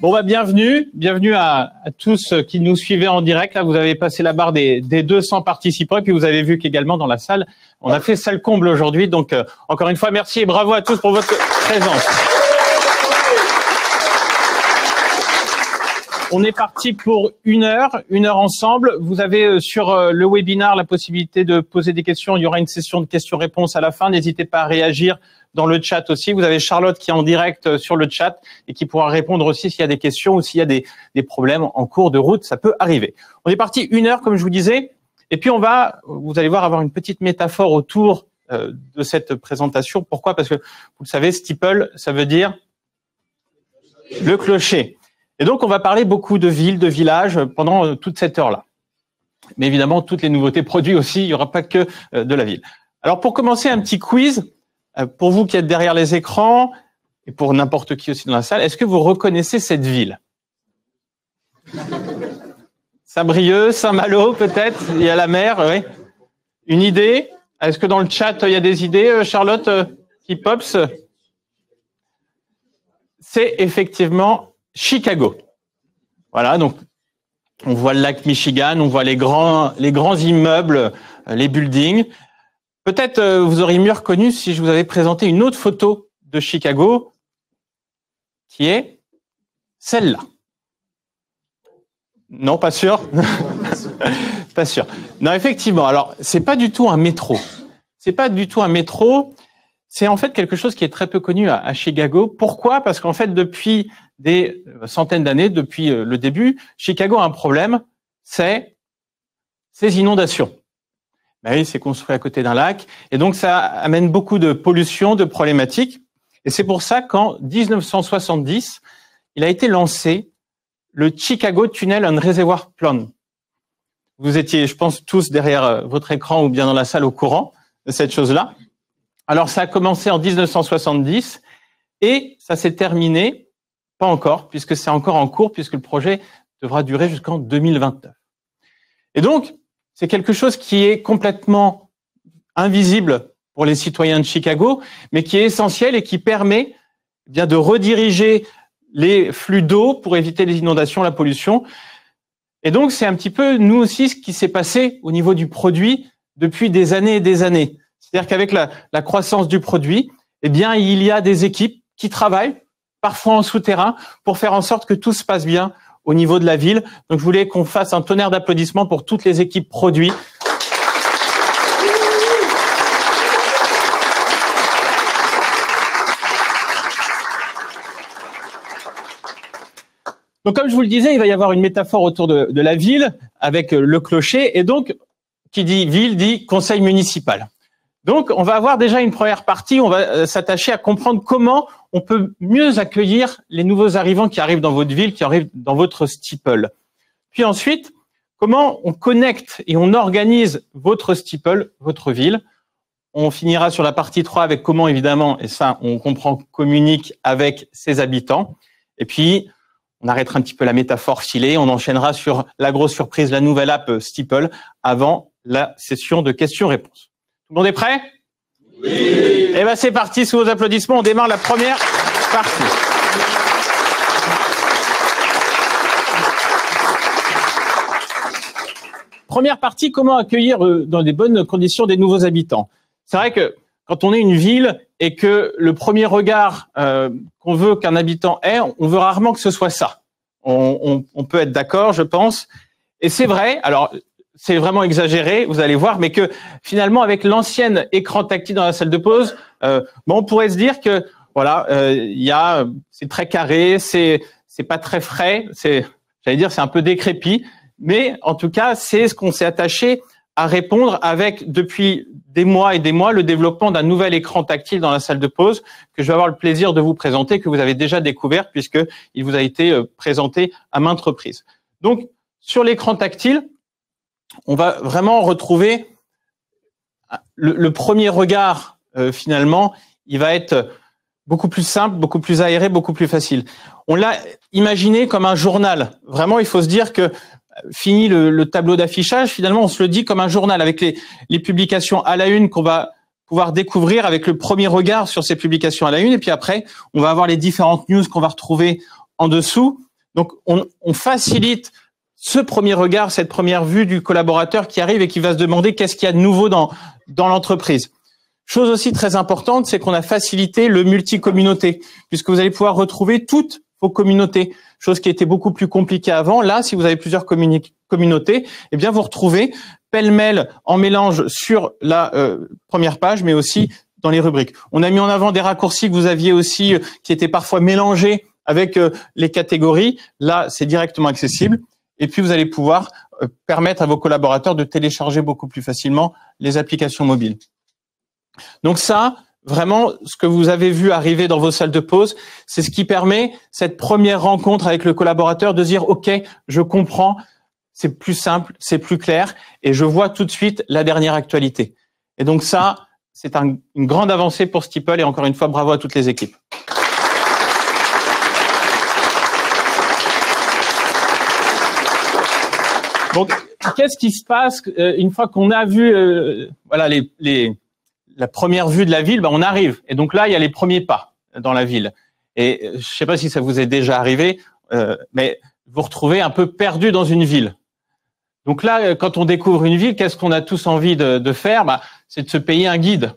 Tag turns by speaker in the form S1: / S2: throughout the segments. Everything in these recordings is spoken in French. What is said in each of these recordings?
S1: Bon, bah, bienvenue à tous qui nous suivaient en direct. Là, vous avez passé la barre des 200 participants et puis vous avez vu qu'également dans la salle, on a fait salle comble aujourd'hui. Donc, encore une fois, merci et bravo à tous pour votre présence. On est parti pour une heure ensemble. Vous avez sur le webinar la possibilité de poser des questions. Il y aura une session de questions-réponses à la fin. N'hésitez pas à réagir dans le chat aussi. Vous avez Charlotte qui est en direct sur le chat et qui pourra répondre aussi s'il y a des questions ou s'il y a des problèmes en cours de route. Ça peut arriver. On est parti une heure, comme je vous disais. Et puis on va, vous allez voir, avoir une petite métaphore autour de cette présentation. Pourquoi? Parce que vous le savez, steeple, ça veut dire le clocher. Et donc, on va parler beaucoup de villes, de villages pendant toute cette heure-là. Mais évidemment, toutes les nouveautés produits aussi, il n'y aura pas que de la ville. Alors, pour commencer, un petit quiz. Pour vous qui êtes derrière les écrans, et pour n'importe qui aussi dans la salle, est-ce que vous reconnaissez cette ville? Saint-Brieuc, Saint-Malo, peut-être? Il y a la mer, oui. Une idée? Est-ce que dans le chat, il y a des idées, Charlotte, qui pops? C'est effectivement Chicago. Voilà, donc on voit le lac Michigan, on voit les grands immeubles, les buildings. Peut-être vous auriez mieux reconnu si je vous avais présenté une autre photo de Chicago, qui est celle-là. Non, pas sûr. Pas sûr. Non, effectivement. Alors, c'est pas du tout un métro. C'est pas du tout un métro. C'est en fait quelque chose qui est très peu connu à Chicago. Pourquoi? Parce qu'en fait, depuis des centaines d'années, depuis le début, Chicago a un problème, c'est ces inondations. Ben oui, c'est construit à côté d'un lac, et donc ça amène beaucoup de pollution, de problématiques. Et c'est pour ça qu'en 1970, il a été lancé le Chicago Tunnel and Reservoir Plan. Vous étiez, je pense, tous derrière votre écran ou bien dans la salle au courant de cette chose-là. Alors, ça a commencé en 1970 et ça s'est terminé, pas encore, puisque c'est encore en cours, puisque le projet devra durer jusqu'en 2029. Et donc, c'est quelque chose qui est complètement invisible pour les citoyens de Chicago, mais qui est essentiel et qui permet bien de rediriger les flux d'eau pour éviter les inondations, la pollution. Et donc, c'est un petit peu, nous aussi, ce qui s'est passé au niveau du produit depuis des années et des années. C'est-à-dire qu'avec la croissance du produit, eh bien, il y a des équipes qui travaillent, parfois en souterrain, pour faire en sorte que tout se passe bien au niveau de la ville. Donc, je voulais qu'on fasse un tonnerre d'applaudissements pour toutes les équipes produits. Donc, comme je vous le disais, il va y avoir une métaphore autour de la ville avec le clocher. Et donc, qui dit ville dit conseil municipal. Donc, on va avoir déjà une première partie. On va s'attacher à comprendre comment on peut mieux accueillir les nouveaux arrivants qui arrivent dans votre ville, qui arrivent dans votre steeple. Puis ensuite, comment on connecte et on organise votre steeple, votre ville. On finira sur la partie 3 avec comment, évidemment, et ça, on comprend, communique avec ses habitants. Et puis, on arrêtera un petit peu la métaphore filée. On enchaînera sur la grosse surprise, la nouvelle app Steeple, avant la session de questions-réponses. Tout le monde est prêt? Oui. Eh ben, c'est parti, sous vos applaudissements, on démarre la première partie. Première partie, comment accueillir dans des bonnes conditions des nouveaux habitants. C'est vrai que quand on est une ville et que le premier regard qu'on veut qu'un habitant ait, on veut rarement que ce soit ça. On peut être d'accord, je pense. Et c'est vrai, alors c'est vraiment exagéré, vous allez voir, mais que finalement, avec l'ancienne écran tactile dans la salle de pause, on pourrait se dire que voilà, c'est très carré, c'est pas très frais, c'est un peu décrépit, mais en tout cas, c'est ce qu'on s'est attaché à répondre avec, depuis des mois et des mois, le développement d'un nouvel écran tactile dans la salle de pause que je vais avoir le plaisir de vous présenter, que vous avez déjà découvert puisqu'il vous a été présenté à maintes reprises. Donc, sur l'écran tactile, on va vraiment retrouver le premier regard, finalement, il va être beaucoup plus simple, beaucoup plus aéré, beaucoup plus facile. On l'a imaginé comme un journal. Vraiment, il faut se dire que fini le tableau d'affichage, finalement, on se le dit comme un journal avec les publications à la une qu'on va pouvoir découvrir avec le premier regard sur ces publications à la une. Et puis après, on va avoir les différentes news qu'on va retrouver en dessous. Donc, on facilite ce premier regard, cette première vue du collaborateur qui arrive et qui va se demander qu'est-ce qu'il y a de nouveau dans l'entreprise. Chose aussi très importante, c'est qu'on a facilité le multi-communauté, puisque vous allez pouvoir retrouver toutes vos communautés, chose qui était beaucoup plus compliquée avant. Là, si vous avez plusieurs communautés, eh bien, vous retrouvez pêle-mêle en mélange sur la première page, mais aussi dans les rubriques. On a mis en avant des raccourcis que vous aviez aussi, qui étaient parfois mélangés avec les catégories. Là, c'est directement accessible. Et puis, vous allez pouvoir permettre à vos collaborateurs de télécharger beaucoup plus facilement les applications mobiles. Donc ça, vraiment, ce que vous avez vu arriver dans vos salles de pause, c'est ce qui permet cette première rencontre avec le collaborateur de dire « Ok, je comprends, c'est plus simple, c'est plus clair et je vois tout de suite la dernière actualité. » Et donc ça, c'est une grande avancée pour Steeple et encore une fois, bravo à toutes les équipes. Donc, qu'est-ce qui se passe une fois qu'on a vu voilà la première vue de la ville, ben on arrive. Et donc là, il y a les premiers pas dans la ville. Et je sais pas si ça vous est déjà arrivé, mais vous vous retrouvez un peu perdu dans une ville. Donc là, quand on découvre une ville, qu'est-ce qu'on a tous envie de faire? Ben, c'est de se payer un guide.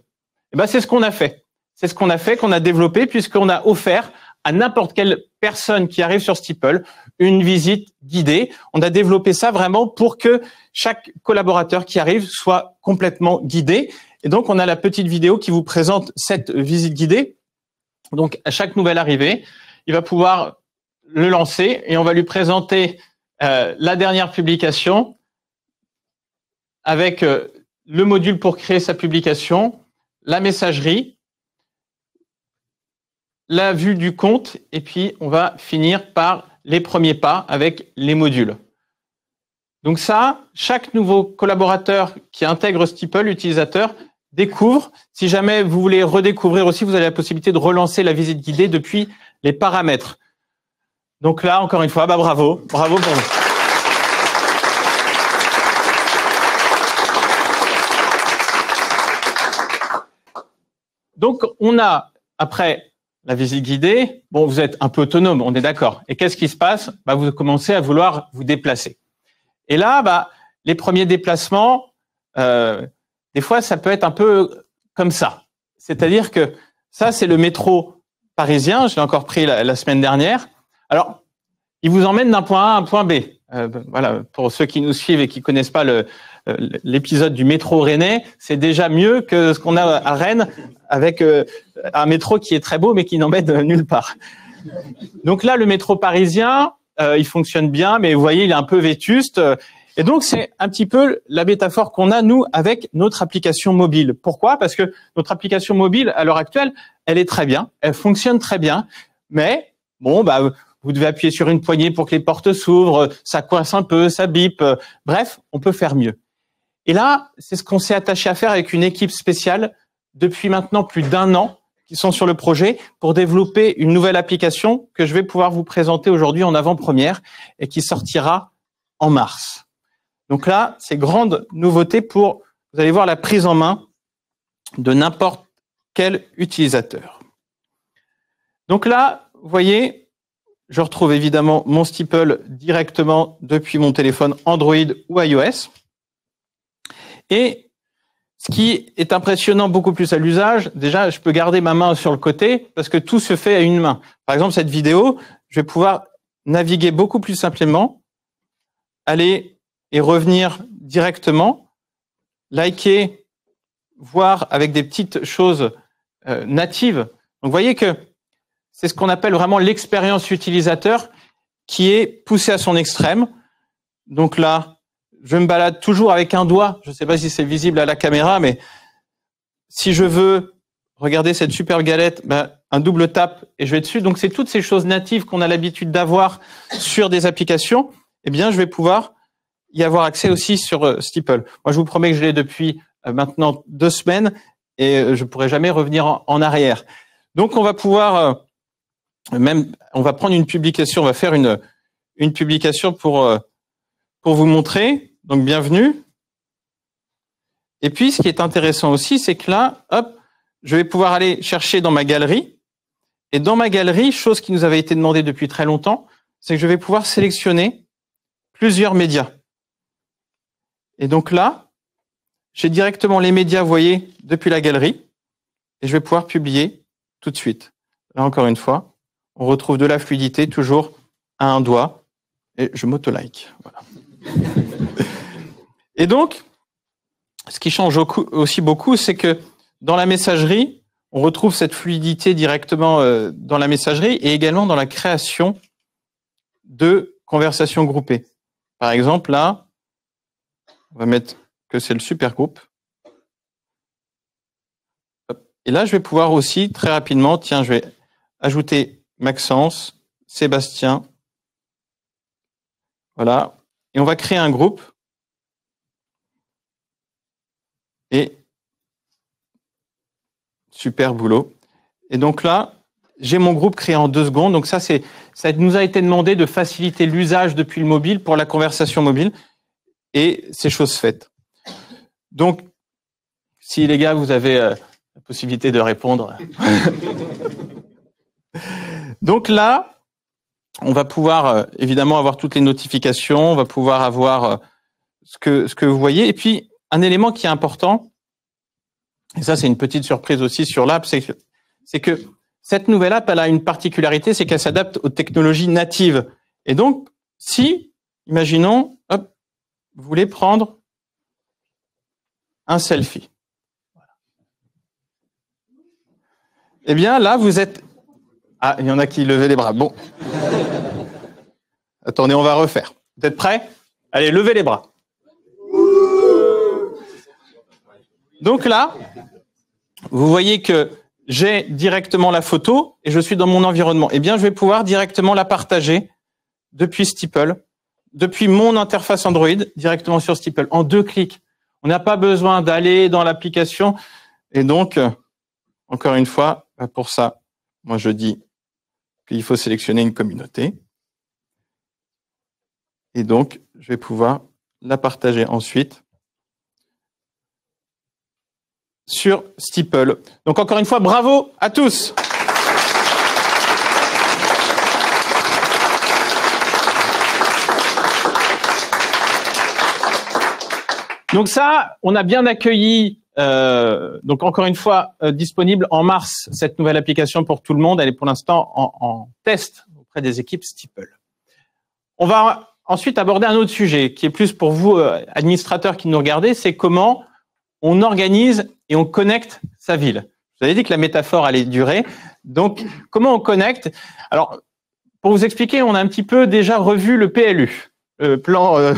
S1: Et ben, c'est ce qu'on a fait. C'est ce qu'on a fait, qu'on a développé, puisqu'on a offert à n'importe quelle personne qui arrive sur Steeple une visite guidée. On a développé ça vraiment pour que chaque collaborateur qui arrive soit complètement guidé. Et donc, on a la petite vidéo qui vous présente cette visite guidée. Donc, à chaque nouvelle arrivée, il va pouvoir le lancer et on va lui présenter la dernière publication avec le module pour créer sa publication, la messagerie, la vue du compte et puis on va finir par les premiers pas avec les modules. Donc ça, chaque nouveau collaborateur qui intègre Steeple, utilisateur, découvre. Si jamais vous voulez redécouvrir aussi, vous avez la possibilité de relancer la visite guidée depuis les paramètres. Donc là, encore une fois, bah bravo, bravo pour vous. Donc on a, après la visite guidée, bon, vous êtes un peu autonome, on est d'accord. Et qu'est-ce qui se passe? Bah, vous commencez à vouloir vous déplacer. Et là, bah, les premiers déplacements, des fois, ça peut être un peu comme ça. C'est-à-dire que ça, c'est le métro parisien. Je l'ai encore pris la semaine dernière. Alors, il vous emmène d'un point A à un point B. Voilà, pour ceux qui nous suivent et qui connaissent pas l'épisode du métro rennais, c'est déjà mieux que ce qu'on a à Rennes avec un métro qui est très beau mais qui n'emmène nulle part. Donc là, le métro parisien, il fonctionne bien, mais vous voyez, il est un peu vétuste. Et donc, c'est un petit peu la métaphore qu'on a, nous, avec notre application mobile. Pourquoi? Parce que notre application mobile, à l'heure actuelle, elle est très bien, elle fonctionne très bien, mais bon, bah, vous devez appuyer sur une poignée pour que les portes s'ouvrent, ça coince un peu, ça bip. Bref, on peut faire mieux. Et là, c'est ce qu'on s'est attaché à faire avec une équipe spéciale depuis maintenant plus d'1 an qui sont sur le projet pour développer une nouvelle application que je vais pouvoir vous présenter aujourd'hui en avant-première et qui sortira en mars. Donc là, c'est grande nouveauté pour, vous allez voir, la prise en main de n'importe quel utilisateur. Donc là, vous voyez, je retrouve évidemment mon Steeple directement depuis mon téléphone Android ou iOS. Et ce qui est impressionnant beaucoup plus à l'usage, déjà, je peux garder ma main sur le côté parce que tout se fait à une main. Par exemple, cette vidéo, je vais pouvoir naviguer beaucoup plus simplement, aller et revenir directement, liker, voir avec des petites choses natives. Donc, vous voyez que c'est ce qu'on appelle vraiment l'expérience utilisateur qui est poussée à son extrême. Donc là, je me balade toujours avec un doigt. Je ne sais pas si c'est visible à la caméra, mais si je veux regarder cette superbe galette, ben, un double tap et je vais dessus. Donc, c'est toutes ces choses natives qu'on a l'habitude d'avoir sur des applications. Eh bien, je vais pouvoir y avoir accès aussi sur Steeple. Moi, je vous promets que je l'ai depuis maintenant 2 semaines et je ne pourrai jamais revenir en arrière. Donc, on va pouvoir on va prendre une publication, on va faire une publication pour vous montrer. Donc, bienvenue. Et puis, ce qui est intéressant aussi, c'est que là, hop, je vais pouvoir aller chercher dans ma galerie. Et dans ma galerie, chose qui nous avait été demandée depuis très longtemps, c'est que je vais pouvoir sélectionner plusieurs médias. Et donc là, j'ai directement les médias, vous voyez, depuis la galerie, et je vais pouvoir publier tout de suite. Là, encore une fois, on retrouve de la fluidité, toujours à un doigt, et je m'auto-like. Voilà. Et donc, ce qui change aussi beaucoup, c'est que dans la messagerie, on retrouve cette fluidité directement dans la messagerie et également dans la création de conversations groupées. Par exemple, là, on va mettre que c'est le supergroupe. Et là, je vais pouvoir aussi très rapidement, tiens, je vais ajouter Maxence, Sébastien. Voilà. Et on va créer un groupe. Et super boulot. Et donc là, j'ai mon groupe créé en 2 secondes. Donc ça nous a été demandé de faciliter l'usage depuis le mobile pour la conversation mobile. Et c'est chose faite. Donc, si les gars, vous avez la possibilité de répondre. Donc là, on va pouvoir évidemment avoir toutes les notifications. On va pouvoir avoir ce que vous voyez. Et puis, un élément qui est important, et ça c'est une petite surprise aussi sur l'app, c'est que cette nouvelle app, elle a une particularité, c'est qu'elle s'adapte aux technologies natives. Et donc, si, imaginons, hop, vous voulez prendre un selfie. Voilà. Eh bien là, vous êtes... Ah, il y en a qui levaient les bras. Bon. Attendez, on va refaire. Vous êtes prêts? Allez, levez les bras. Donc là, vous voyez que j'ai directement la photo et je suis dans mon environnement. Eh bien, je vais pouvoir directement la partager depuis Steeple, depuis mon interface Android, directement sur Steeple, en 2 clics. On n'a pas besoin d'aller dans l'application. Et donc, encore une fois, pour ça, moi je dis qu'il faut sélectionner une communauté. Et donc, je vais pouvoir la partager ensuite sur Steeple. Donc encore une fois, bravo à tous. Donc ça, on a bien accueilli, donc encore une fois, disponible en mars, cette nouvelle application pour tout le monde. Elle est pour l'instant en test auprès des équipes Steeple. On va ensuite aborder un autre sujet qui est plus pour vous, administrateurs qui nous regardez, c'est comment on organise et on connecte sa ville. Vous avez dit que la métaphore allait durer. Donc, comment on connecte? Alors, pour vous expliquer, on a un petit peu déjà revu le PLU, le plan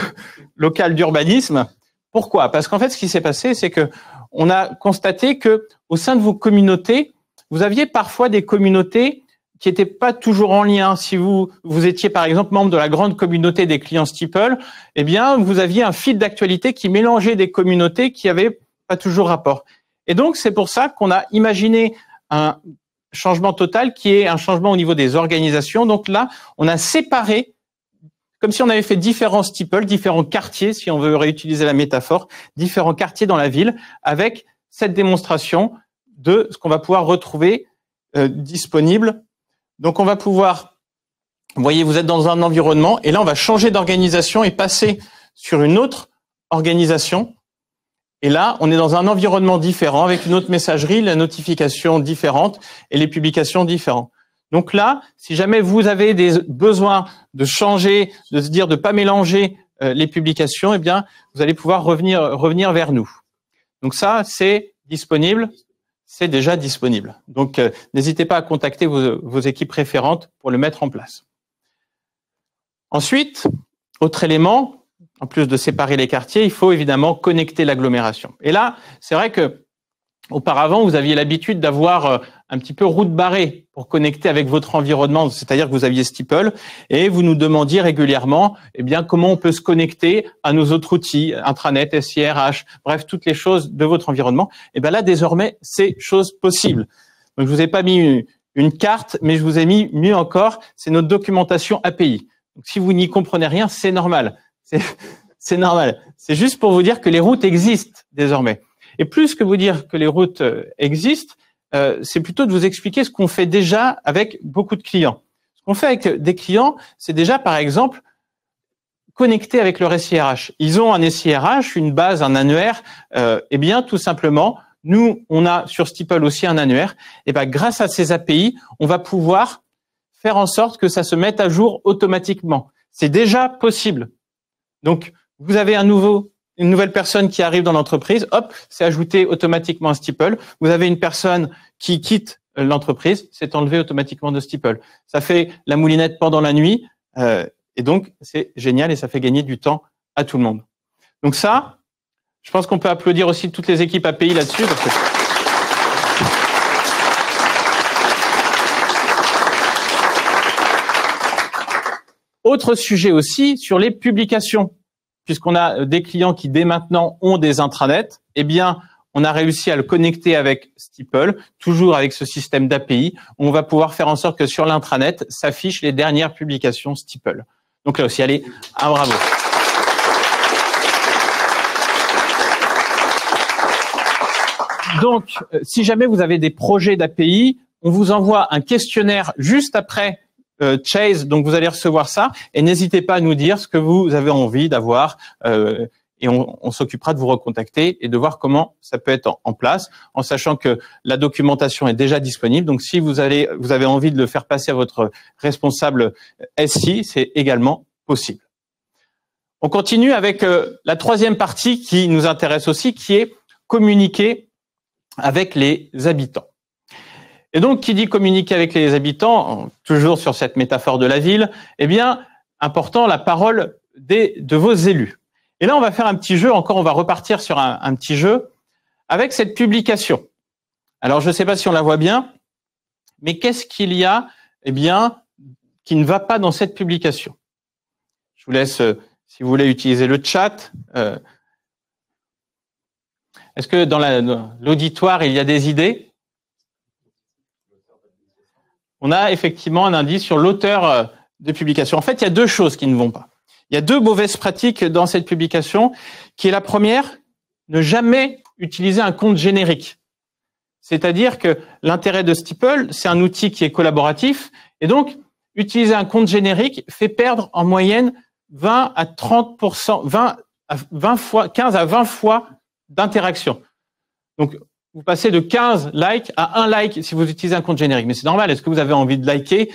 S1: local d'urbanisme. Pourquoi? Parce qu'en fait, ce qui s'est passé, c'est que on a constaté que au sein de vos communautés, vous aviez parfois des communautés qui n'étaient pas toujours en lien. Si vous étiez par exemple membre de la grande communauté des clients Steeple, eh bien, vous aviez un fil d'actualité qui mélangeait des communautés qui avaient pas toujours rapport. Et donc, c'est pour ça qu'on a imaginé un changement total qui est un changement au niveau des organisations. Donc là, on a séparé, comme si on avait fait différents Steeple, différents quartiers, si on veut réutiliser la métaphore, différents quartiers dans la ville, avec cette démonstration de ce qu'on va pouvoir retrouver disponible. Donc, on va pouvoir, vous voyez, vous êtes dans un environnement, et là, on va changer d'organisation et passer sur une autre organisation. Et là, on est dans un environnement différent, avec une autre messagerie, la notification différente et les publications différentes. Donc là, si jamais vous avez des besoins de changer, de se dire de pas mélanger les publications, eh bien, vous allez pouvoir revenir vers nous. Donc ça, c'est disponible, c'est déjà disponible. Donc, n'hésitez pas à contacter vos équipes référentes pour le mettre en place. Ensuite, autre élément, en plus de séparer les quartiers, il faut évidemment connecter l'agglomération. Et là, c'est vrai que auparavant, vous aviez l'habitude d'avoir un petit peu route barrée pour connecter avec votre environnement, c'est-à-dire que vous aviez Steeple et vous nous demandiez régulièrement, eh bien, comment on peut se connecter à nos autres outils, intranet, SIRH, bref, toutes les choses de votre environnement. Et bien là, désormais, c'est chose possible. Donc, je vous ai pas mis une carte, mais je vous ai mis mieux encore, c'est notre documentation API. Donc, si vous n'y comprenez rien, c'est normal. C'est normal. C'est juste pour vous dire que les routes existent désormais. Et plus que vous dire que les routes existent, c'est plutôt de vous expliquer ce qu'on fait déjà avec beaucoup de clients. Ce qu'on fait avec des clients, c'est déjà, par exemple, connecter avec leur SIRH. Ils ont un SIRH, une base, un annuaire. Eh bien, tout simplement, nous, on a sur Steeple aussi un annuaire. Et ben, grâce à ces API, on va pouvoir faire en sorte que ça se mette à jour automatiquement. C'est déjà possible. Donc, vous avez une nouvelle personne qui arrive dans l'entreprise, hop, c'est ajouté automatiquement à Steeple. Vous avez une personne qui quitte l'entreprise, c'est enlevé automatiquement de Steeple. Ça fait la moulinette pendant la nuit, et donc c'est génial et ça fait gagner du temps à tout le monde. Donc ça, je pense qu'on peut applaudir aussi toutes les équipes API là-dessus. Parce que autre sujet aussi sur les publications. Puisqu'on a des clients qui dès maintenant ont des intranets, eh bien, on a réussi à le connecter avec Steeple, toujours avec ce système d'API. On va pouvoir faire en sorte que sur l'intranet s'affichent les dernières publications Steeple. Donc là aussi, allez, un bravo. Donc, si jamais vous avez des projets d'API, on vous envoie un questionnaire juste après Chase, donc vous allez recevoir ça, et n'hésitez pas à nous dire ce que vous avez envie d'avoir, et on s'occupera de vous recontacter et de voir comment ça peut être en place, en sachant que la documentation est déjà disponible. Donc si vous avez envie de le faire passer à votre responsable SI, c'est également possible. On continue avec la troisième partie qui nous intéresse aussi, qui est communiquer avec les habitants. Et donc, qui dit communiquer avec les habitants, toujours sur cette métaphore de la ville, eh bien, important, la parole de vos élus. Et là, on va faire un petit jeu, encore on va repartir sur un petit jeu, avec cette publication. Alors, je ne sais pas si on la voit bien, mais qu'est-ce qu'il y a, eh bien, qui ne va pas dans cette publication? Je vous laisse, si vous voulez, utiliser le chat. Est-ce que dans l'auditoire, il y a des idées? On a effectivement un indice sur l'auteur de publication. En fait, il y a deux choses qui ne vont pas. Il y a deux mauvaises pratiques dans cette publication, qui est la première, ne jamais utiliser un compte générique. C'est-à-dire que l'intérêt de Steeple, c'est un outil qui est collaboratif, et donc, utiliser un compte générique fait perdre en moyenne 20 à 30%, 15 à 20 fois d'interaction. Donc, vous passez de 15 likes à 1 like si vous utilisez un compte générique. Mais c'est normal. Est-ce que vous avez envie de liker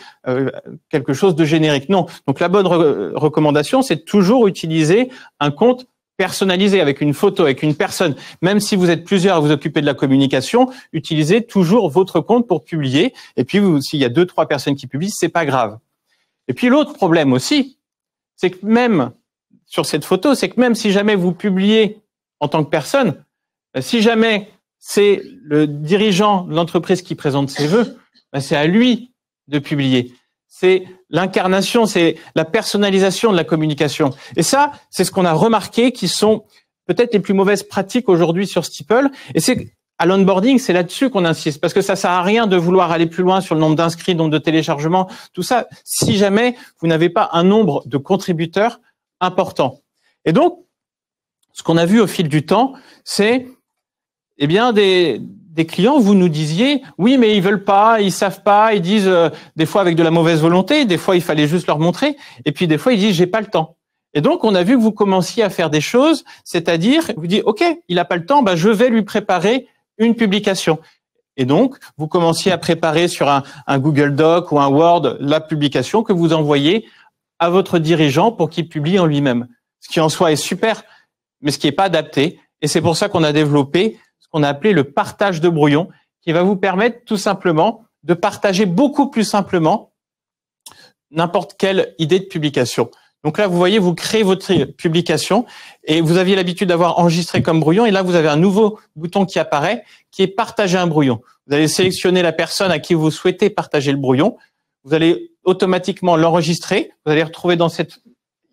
S1: quelque chose de générique? Non. Donc, la bonne recommandation, c'est de toujours utiliser un compte personnalisé avec une photo, avec une personne. Même si vous êtes plusieurs à vous occuper de la communication, utilisez toujours votre compte pour publier. Et puis, s'il y a 2-3 personnes qui publient, c'est pas grave. Et puis, l'autre problème aussi, c'est que même sur cette photo, c'est que même si jamais vous publiez en tant que personne, si jamais c'est le dirigeant de l'entreprise qui présente ses vœux, c'est à lui de publier. C'est l'incarnation, c'est la personnalisation de la communication. Et ça, c'est ce qu'on a remarqué qui sont peut-être les plus mauvaises pratiques aujourd'hui sur Steeple. Et c'est à l'onboarding, c'est là-dessus qu'on insiste, parce que ça sert à rien de vouloir aller plus loin sur le nombre d'inscrits, le nombre de téléchargements, tout ça, si jamais vous n'avez pas un nombre de contributeurs important. Et donc, ce qu'on a vu au fil du temps, c'est eh bien, des clients, vous nous disiez, oui, mais ils veulent pas, ils savent pas, ils disent des fois avec de la mauvaise volonté, des fois il fallait juste leur montrer, et puis des fois ils disent j'ai pas le temps. Et donc on a vu que vous commenciez à faire des choses, c'est-à-dire vous dites ok, il a pas le temps, je vais lui préparer une publication. Et donc vous commenciez à préparer sur un Google Doc ou un Word la publication que vous envoyez à votre dirigeant pour qu'il publie en lui-même. Ce qui en soi est super, mais ce qui est pas adapté. Et c'est pour ça qu'on a développé ce qu'on a appelé le partage de brouillon, qui va vous permettre tout simplement de partager beaucoup plus simplement n'importe quelle idée de publication. Donc là, vous voyez, vous créez votre publication et vous aviez l'habitude d'avoir enregistré comme brouillon. Et là, vous avez un nouveau bouton qui apparaît, qui est partager un brouillon. Vous allez sélectionner la personne à qui vous souhaitez partager le brouillon. Vous allez automatiquement l'enregistrer. Vous allez retrouver dans cette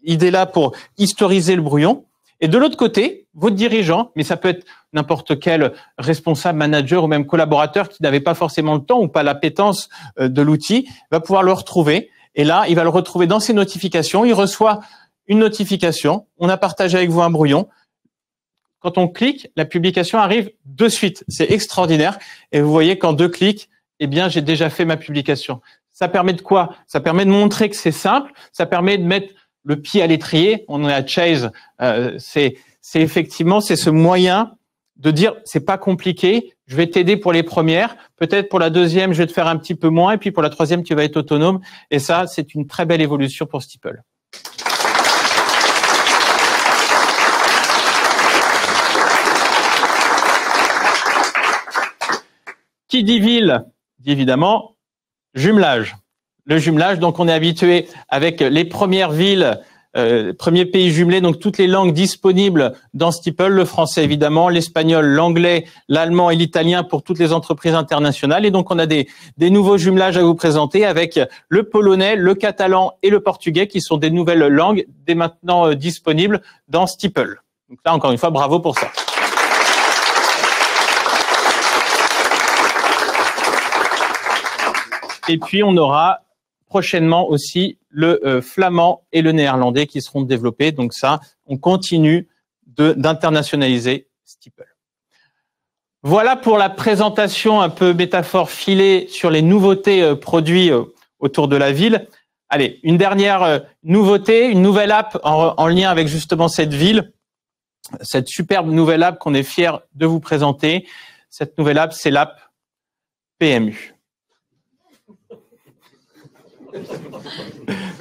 S1: idée-là pour historiser le brouillon. Et de l'autre côté, votre dirigeant, mais ça peut être n'importe quel responsable, manager ou même collaborateur qui n'avait pas forcément le temps ou pas l'appétence de l'outil, va pouvoir le retrouver. Et là, il va le retrouver dans ses notifications. Il reçoit une notification. On a partagé avec vous un brouillon. Quand on clique, la publication arrive de suite. C'est extraordinaire. Et vous voyez qu'en 2 clics, eh bien, j'ai déjà fait ma publication. Ça permet de quoi? Ça permet de montrer que c'est simple, ça permet de mettre le pied à l'étrier. On est à Chase, c'est effectivement ce moyen de dire c'est pas compliqué, je vais t'aider pour les premières, peut-être pour la deuxième je vais te faire un petit peu moins, et puis pour la troisième tu vas être autonome. Et ça, c'est une très belle évolution pour Steeple. Qui dit ville, dit évidemment jumelage. Le jumelage, donc on est habitué avec les premières villes, premiers pays jumelés, donc toutes les langues disponibles dans Steeple, le français évidemment, l'espagnol, l'anglais, l'allemand et l'italien pour toutes les entreprises internationales. Et donc on a des nouveaux jumelages à vous présenter avec le polonais, le catalan et le portugais qui sont des nouvelles langues dès maintenant disponibles dans Steeple. Donc là, encore une fois, bravo pour ça. Et puis, on aura prochainement aussi le flamand et le néerlandais qui seront développés. Donc ça, on continue d'internationaliser Steeple. Voilà pour la présentation un peu métaphore filée sur les nouveautés produits autour de la ville. Allez, une dernière nouveauté, une nouvelle app en lien avec justement cette ville, cette superbe nouvelle app qu'on est fiers de vous présenter. Cette nouvelle app, c'est l'app PMU.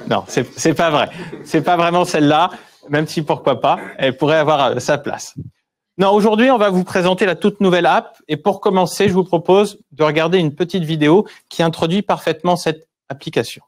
S1: Non, c'est pas vrai. C'est pas vraiment celle-là, même si pourquoi pas, elle pourrait avoir sa place. Non, aujourd'hui, on va vous présenter la toute nouvelle app. Et pour commencer, je vous propose de regarder une petite vidéo qui introduit parfaitement cette application.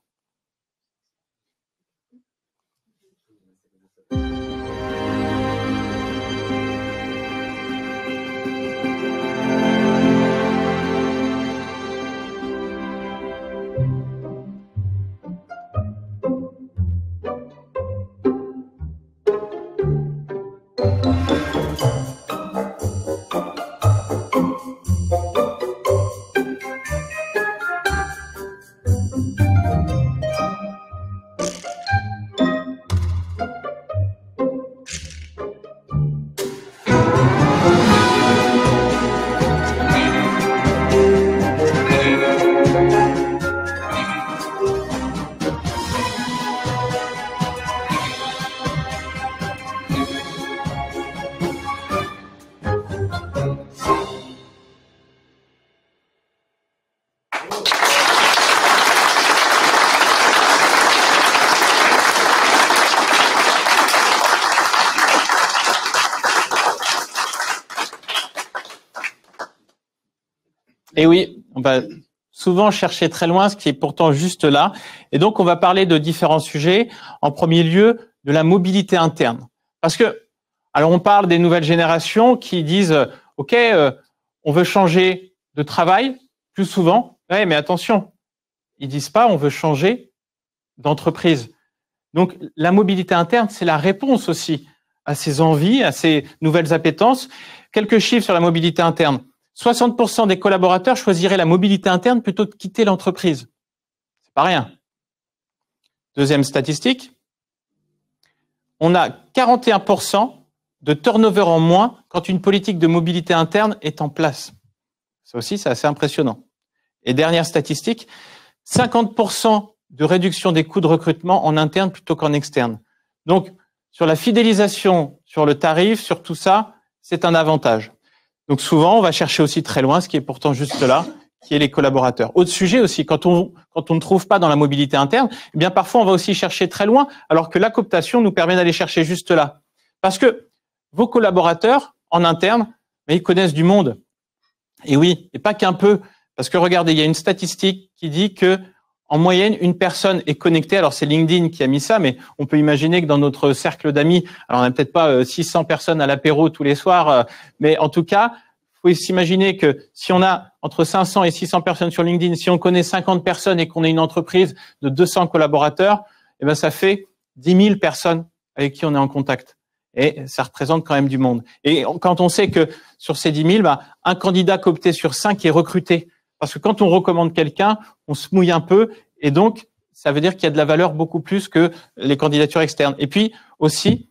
S1: Et oui, on va souvent chercher très loin ce qui est pourtant juste là. Et donc, on va parler de différents sujets. En premier lieu, de la mobilité interne. Parce que, alors on parle des nouvelles générations qui disent, OK, on veut changer de travail plus souvent. Ouais, mais attention, ils disent pas on veut changer d'entreprise. Donc, la mobilité interne, c'est la réponse aussi à ces envies, à ces nouvelles appétences. Quelques chiffres sur la mobilité interne. 60% des collaborateurs choisiraient la mobilité interne plutôt que de quitter l'entreprise. C'est pas rien. Deuxième statistique, on a 41% de turnover en moins quand une politique de mobilité interne est en place. Ça aussi, c'est assez impressionnant. Et dernière statistique, 50% de réduction des coûts de recrutement en interne plutôt qu'en externe. Donc, sur la fidélisation, sur le tarif, sur tout ça, c'est un avantage. Donc souvent, on va chercher aussi très loin, ce qui est pourtant juste là, qui est les collaborateurs. Autre sujet aussi, quand on ne trouve pas dans la mobilité interne, eh bien parfois on va aussi chercher très loin, alors que la cooptation nous permet d'aller chercher juste là. Parce que vos collaborateurs en interne, mais ils connaissent du monde. Et oui, et pas qu'un peu. Parce que regardez, il y a une statistique qui dit que en moyenne, une personne est connectée. Alors, c'est LinkedIn qui a mis ça, mais on peut imaginer que dans notre cercle d'amis, alors on n'a peut-être pas 600 personnes à l'apéro tous les soirs, mais en tout cas, il faut s'imaginer que si on a entre 500 et 600 personnes sur LinkedIn, si on connaît 50 personnes et qu'on est une entreprise de 200 collaborateurs, eh ben, ça fait 10 000 personnes avec qui on est en contact. Et ça représente quand même du monde. Et quand on sait que sur ces 10 000, bah, un candidat coopté sur 5 est recruté. Parce que quand on recommande quelqu'un, on se mouille un peu et donc ça veut dire qu'il y a de la valeur beaucoup plus que les candidatures externes. Et puis aussi,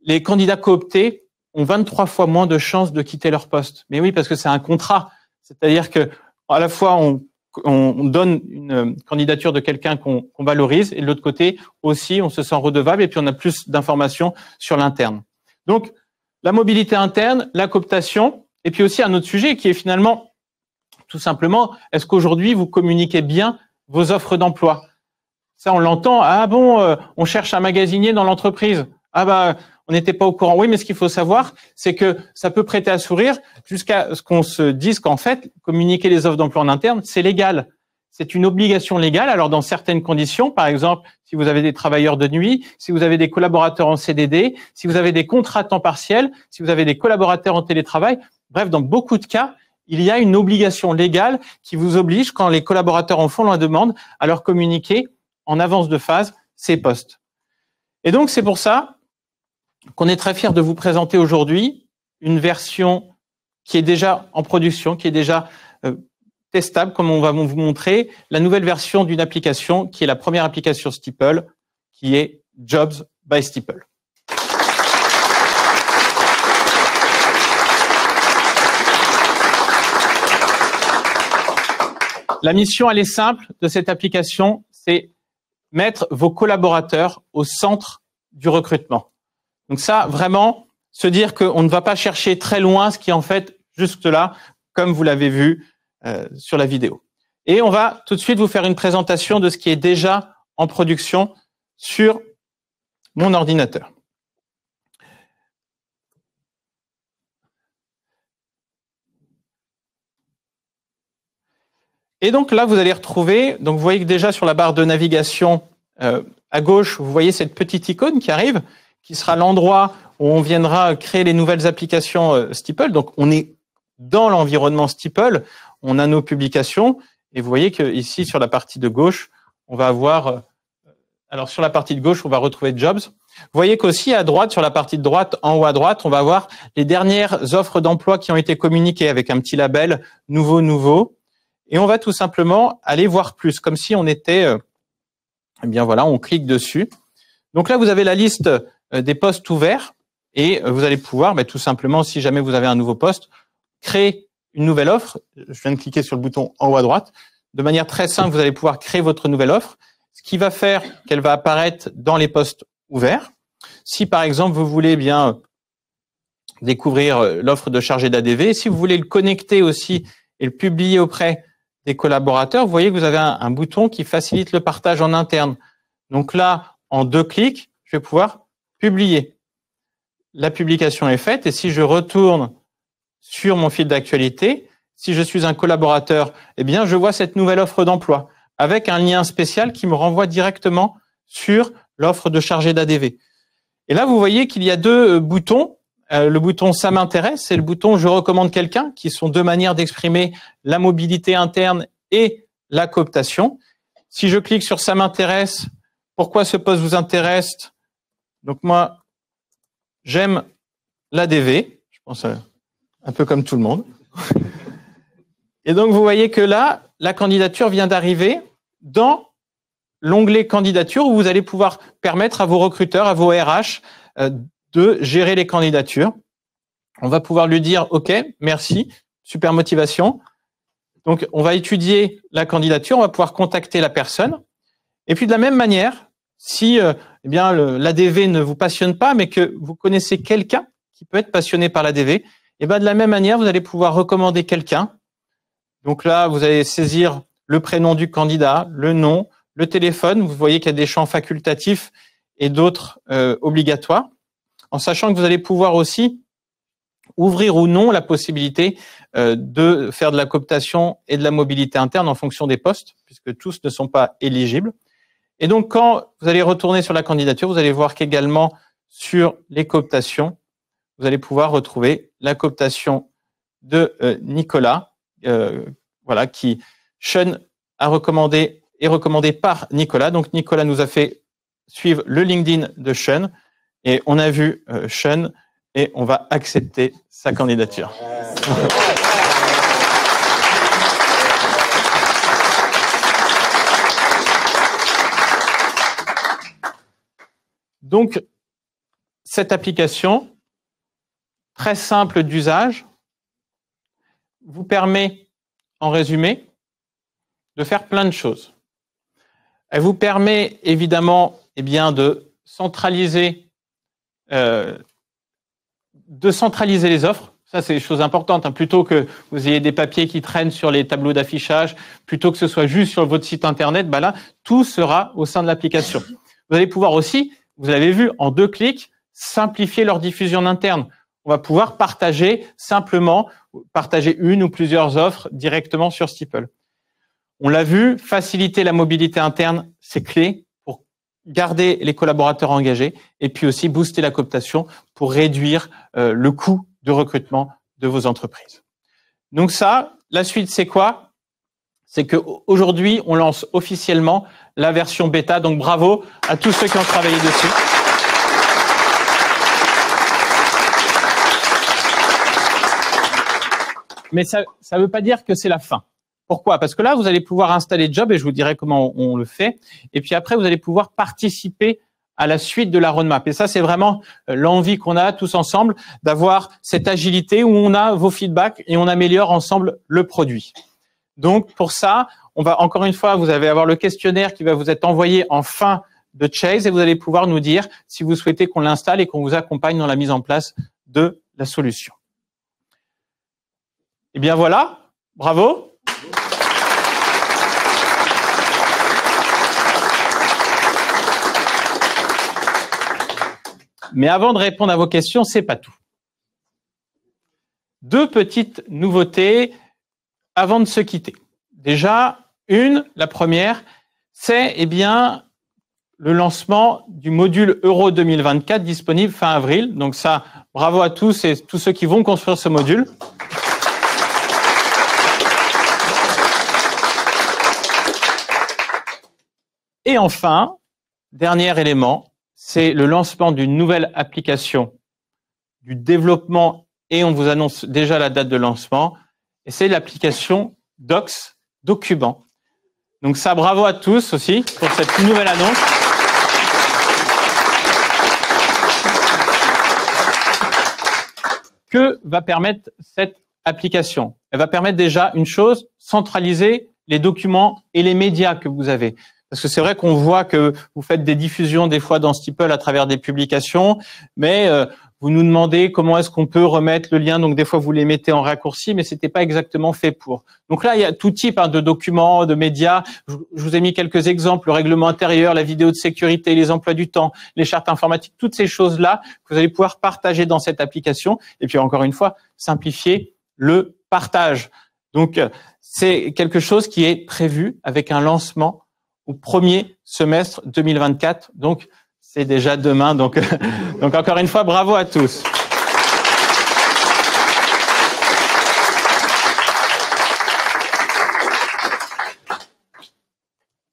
S1: les candidats cooptés ont 23 fois moins de chances de quitter leur poste. Mais oui, parce que c'est un contrat. C'est-à-dire que à la fois on on donne une candidature de quelqu'un qu'on valorise, et de l'autre côté aussi, on se sent redevable, et puis on a plus d'informations sur l'interne. Donc, la mobilité interne, la cooptation, et puis aussi un autre sujet qui est finalement, tout simplement, est-ce qu'aujourd'hui, vous communiquez bien vos offres d'emploi? Ça, on l'entend. Ah bon, on cherche un magasinier dans l'entreprise. Ah bah, on n'était pas au courant. Oui, mais ce qu'il faut savoir, c'est que ça peut prêter à sourire jusqu'à ce qu'on se dise qu'en fait, communiquer les offres d'emploi en interne, c'est légal. C'est une obligation légale. Alors, dans certaines conditions, par exemple, si vous avez des travailleurs de nuit, si vous avez des collaborateurs en CDD, si vous avez des contrats à temps partiel, si vous avez des collaborateurs en télétravail, bref, dans beaucoup de cas, il y a une obligation légale qui vous oblige, quand les collaborateurs en font la demande, à leur communiquer en avance de phase ces postes. Et donc, c'est pour ça qu'on est très fiers de vous présenter aujourd'hui une version qui est déjà en production, qui est déjà testable, comme on va vous montrer, la nouvelle version d'une application qui est la première application Steeple, qui est Jobs by Steeple. La mission, elle est simple de cette application, c'est mettre vos collaborateurs au centre du recrutement. Donc ça, vraiment, se dire qu'on ne va pas chercher très loin ce qui est en fait juste là, comme vous l'avez vu sur la vidéo. Et on va tout de suite vous faire une présentation de ce qui est déjà en production sur mon ordinateur. Et donc là, vous allez retrouver, donc vous voyez que déjà sur la barre de navigation à gauche, vous voyez cette petite icône qui arrive, qui sera l'endroit où on viendra créer les nouvelles applications Steeple. Donc on est dans l'environnement Steeple, on a nos publications, et vous voyez que ici sur la partie de gauche, on va avoir, alors sur la partie de gauche, on va retrouver Jobs. Vous voyez qu'aussi à droite, sur la partie de droite, en haut à droite, on va avoir les dernières offres d'emploi qui ont été communiquées avec un petit label nouveau. Et on va tout simplement aller voir plus, comme si on était, eh bien voilà, on clique dessus. Donc là, vous avez la liste des postes ouverts et vous allez pouvoir, tout simplement, si jamais vous avez un nouveau poste, créer une nouvelle offre. Je viens de cliquer sur le bouton en haut à droite. De manière très simple, vous allez pouvoir créer votre nouvelle offre, ce qui va faire qu'elle va apparaître dans les postes ouverts. Si par exemple, vous voulez bien découvrir l'offre de chargé d'ADV, si vous voulez le connecter aussi et le publier auprès des collaborateurs, vous voyez que vous avez un bouton qui facilite le partage en interne. Donc là, en 2 clics, je vais pouvoir publier. La publication est faite et si je retourne sur mon fil d'actualité, si je suis un collaborateur, eh bien, je vois cette nouvelle offre d'emploi avec un lien spécial qui me renvoie directement sur l'offre de chargé d'ADV. Et là, vous voyez qu'il y a 2 boutons. Le bouton « Ça m'intéresse » et le bouton « Je recommande quelqu'un » qui sont 2 manières d'exprimer la mobilité interne et la cooptation. Si je clique sur « Ça m'intéresse », pourquoi ce poste vous intéresse? Donc moi, j'aime l'ADV, je pense un peu comme tout le monde. Et donc vous voyez que là, la candidature vient d'arriver dans l'onglet « Candidature » où vous allez pouvoir permettre à vos recruteurs, à vos RH, de gérer les candidatures. On va pouvoir lui dire « OK, merci, super motivation ». Donc, on va étudier la candidature, on va pouvoir contacter la personne. Et puis, de la même manière, si eh bien l'ADV ne vous passionne pas, mais que vous connaissez quelqu'un qui peut être passionné par l'ADV, et bien de la même manière, vous allez pouvoir recommander quelqu'un. Donc là, vous allez saisir le prénom du candidat, le nom, le téléphone. Vous voyez qu'il y a des champs facultatifs et d'autres obligatoires, en sachant que vous allez pouvoir aussi ouvrir ou non la possibilité de faire de la cooptation et de la mobilité interne en fonction des postes, puisque tous ne sont pas éligibles. Et donc, quand vous allez retourner sur la candidature, vous allez voir qu'également sur les cooptations, vous allez pouvoir retrouver la cooptation de Nicolas, voilà, qui Sean a recommandé et recommandé par Nicolas. Donc, Nicolas nous a fait suivre le LinkedIn de Sean et on a vu Sean et on va accepter sa candidature. Donc, cette application, très simple d'usage, vous permet, en résumé, de faire plein de choses. Elle vous permet évidemment de centraliser les offres. Ça, c'est des choses importantes. Plutôt que vous ayez des papiers qui traînent sur les tableaux d'affichage, plutôt que ce soit juste sur votre site Internet, là, tout sera au sein de l'application. Vous allez pouvoir aussi, vous l'avez vu, en 2 clics, simplifier leur diffusion interne. On va pouvoir partager une ou plusieurs offres directement sur Steeple. On l'a vu, faciliter la mobilité interne, c'est clé pour garder les collaborateurs engagés et puis aussi booster la cooptation pour réduire le coût de recrutement de vos entreprises. Donc ça, la suite, c'est quoi? C'est qu'aujourd'hui, on lance officiellement la version bêta. Donc bravo à tous ceux qui ont travaillé dessus. Mais ça ne veut pas dire que c'est la fin. Pourquoi? Parce que là, vous allez pouvoir installer Job et je vous dirai comment on le fait. Et puis après, vous allez pouvoir participer à la suite de la roadmap. Et ça, c'est vraiment l'envie qu'on a tous ensemble d'avoir cette agilité où on a vos feedbacks et on améliore ensemble le produit. Donc, pour ça, on va encore une fois, vous allez avoir le questionnaire qui va vous être envoyé en fin de Chase et vous allez pouvoir nous dire si vous souhaitez qu'on l'installe et qu'on vous accompagne dans la mise en place de la solution. Eh bien voilà, bravo. Mais avant de répondre à vos questions, c'est pas tout. 2 petites nouveautés avant de se quitter. Déjà, la première, c'est le lancement du module Euro 2024 disponible fin avril. Donc ça, bravo à tous et tous ceux qui vont construire ce module. Et enfin, dernier élément, c'est le lancement d'une nouvelle application du développement et on vous annonce déjà la date de lancement. Et c'est l'application Docs, Document. Donc ça, bravo à tous aussi pour cette nouvelle annonce. Que va permettre cette application? Elle va permettre déjà une chose, centraliser les documents et les médias que vous avez. Parce que c'est vrai qu'on voit que vous faites des diffusions des fois dans Steeple à travers des publications, mais vous nous demandez comment est-ce qu'on peut remettre le lien. Donc des fois vous les mettez en raccourci, mais c'était pas exactement fait pour. Donc là il y a tout type de documents, de médias. Je vous ai mis quelques exemples: le règlement intérieur, la vidéo de sécurité, les emplois du temps, les chartes informatiques, toutes ces choses-là que vous allez pouvoir partager dans cette application. Et puis encore une fois, simplifier le partage. Donc c'est quelque chose qui est prévu avec un lancement au premier semestre 2024. Donc, c'est déjà demain. Donc encore une fois, bravo à tous.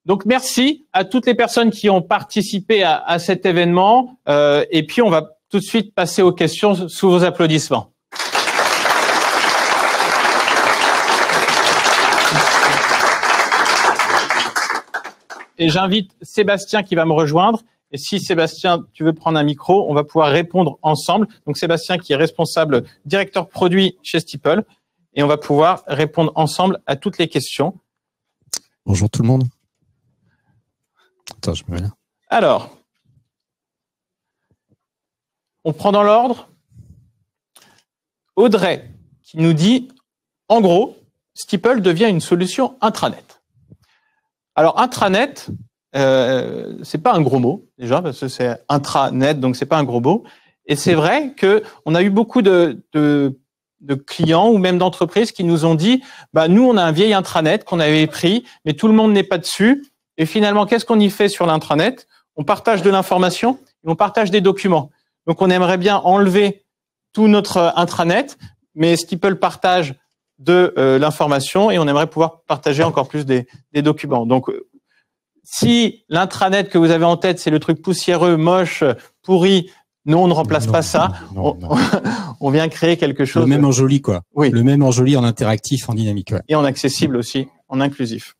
S1: Donc, merci à toutes les personnes qui ont participé à cet événement. Et puis, on va tout de suite passer aux questions sous vos applaudissements. Et j'invite Sébastien qui va me rejoindre. Et si Sébastien, tu veux prendre un micro, on va pouvoir répondre ensemble. Donc Sébastien qui est responsable directeur produit chez Steeple. Et on va pouvoir répondre ensemble à toutes les questions.
S2: Bonjour tout le monde. Attends, je me mets là.
S1: Alors, on prend dans l'ordre. Audrey qui nous dit, en gros, Steeple devient une solution intranet. Alors, intranet, c'est pas un gros mot, déjà, parce que c'est intranet, donc c'est pas un gros mot. Et c'est vrai que on a eu beaucoup de clients ou même d'entreprises qui nous ont dit, nous, on a un vieil intranet qu'on avait pris, mais tout le monde n'est pas dessus. Et finalement, qu'est-ce qu'on y fait sur l'intranet? On partage de l'information et on partage des documents. Donc, on aimerait bien enlever tout notre intranet, mais Steeple partage de l'information et on aimerait pouvoir partager encore plus des documents. Donc, si l'intranet que vous avez en tête, c'est le truc poussiéreux, moche, pourri, nous, on ne remplace pas ça. On vient créer quelque chose.
S2: Le même en joli, quoi.
S1: Oui.
S2: Le même en joli, en interactif, en dynamique. Ouais.
S1: Et en accessible aussi, en inclusif.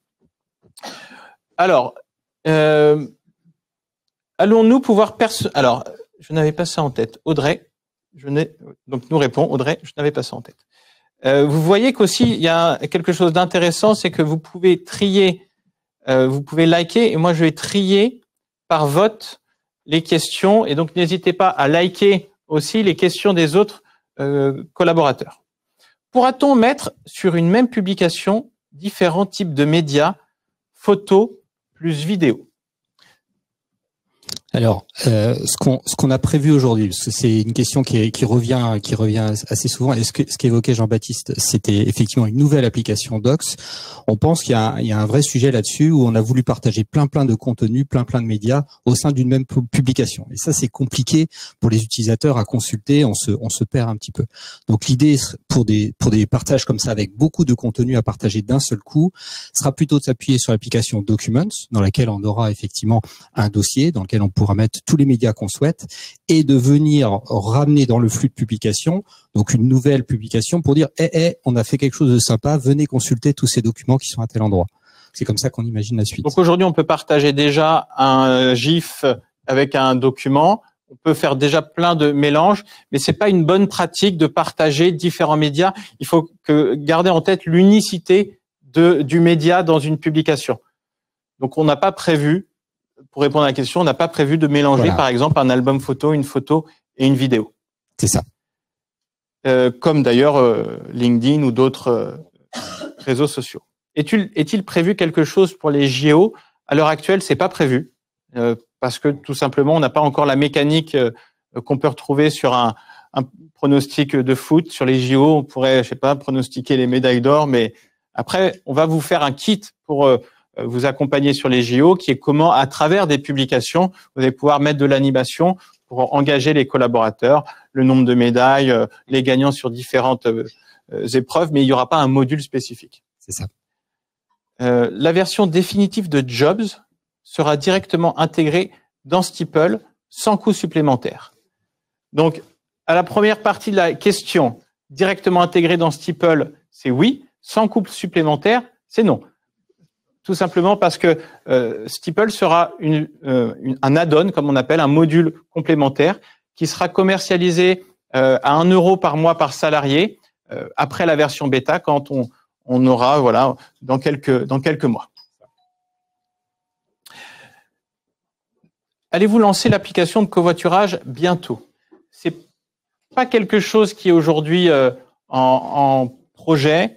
S1: Alors, allons-nous pouvoir Alors, je n'avais pas ça en tête. Audrey, donc nous répond, Audrey, je n'avais pas ça en tête. Vous voyez qu'aussi, il y a quelque chose d'intéressant, c'est que vous pouvez trier, vous pouvez liker, et moi je vais trier par vote les questions, et donc n'hésitez pas à liker aussi les questions des autres collaborateurs. Pourra-t-on mettre sur une même publication différents types de médias, photos plus vidéos?
S2: Alors, ce qu'on a prévu aujourd'hui, parce que c'est une question qui revient assez souvent. Et ce qu'évoquait Jean-Baptiste, c'était effectivement une nouvelle application Docs. On pense qu'il y a un vrai sujet là-dessus où on a voulu partager plein de contenus, plein de médias au sein d'une même publication. Et ça, c'est compliqué pour les utilisateurs à consulter. On se perd un petit peu. Donc, l'idée pour des partages comme ça avec beaucoup de contenu à partager d'un seul coup sera plutôt de s'appuyer sur l'application Documents, dans laquelle on aura effectivement un dossier dans lequel on pourra mettre tous les médias qu'on souhaite et de venir ramener dans le flux de publication, donc une nouvelle publication pour dire on a fait quelque chose de sympa, venez consulter tous ces documents qui sont à tel endroit. C'est comme ça qu'on imagine la suite.
S1: Donc aujourd'hui, on peut partager déjà un GIF avec un document, on peut faire déjà plein de mélanges, mais c'est pas une bonne pratique de partager différents médias. Il faut garder en tête l'unicité du média dans une publication. Donc on n'a pas prévu, pour répondre à la question, on n'a pas prévu de mélanger, par exemple, un album photo, une photo et une vidéo.
S2: C'est ça.
S1: Comme d'ailleurs LinkedIn ou d'autres réseaux sociaux. Est-il prévu quelque chose pour les JO? À l'heure actuelle, c'est pas prévu parce que tout simplement, on n'a pas encore la mécanique qu'on peut retrouver sur un pronostic de foot. Sur les JO, on pourrait, je sais pas, pronostiquer les médailles d'or, mais après, on va vous faire un kit pour vous accompagner sur les JO, qui est comment, à travers des publications, vous allez pouvoir mettre de l'animation pour engager les collaborateurs, le nombre de médailles, les gagnants sur différentes épreuves, mais il n'y aura pas un module spécifique.
S2: C'est ça.
S1: La version définitive de Jobs sera directement intégrée dans Steeple sans coût supplémentaire. Donc, à la première partie de la question, directement intégrée dans Steeple, c'est oui. Sans coût supplémentaire, c'est non. Tout simplement parce que Steeple sera un add-on, comme on appelle, un module complémentaire qui sera commercialisé à 1 € par mois par salarié après la version bêta, quand on aura, voilà, dans quelques mois. Allez-vous lancer l'application de covoiturage bientôt? C'est pas quelque chose qui est aujourd'hui en projet.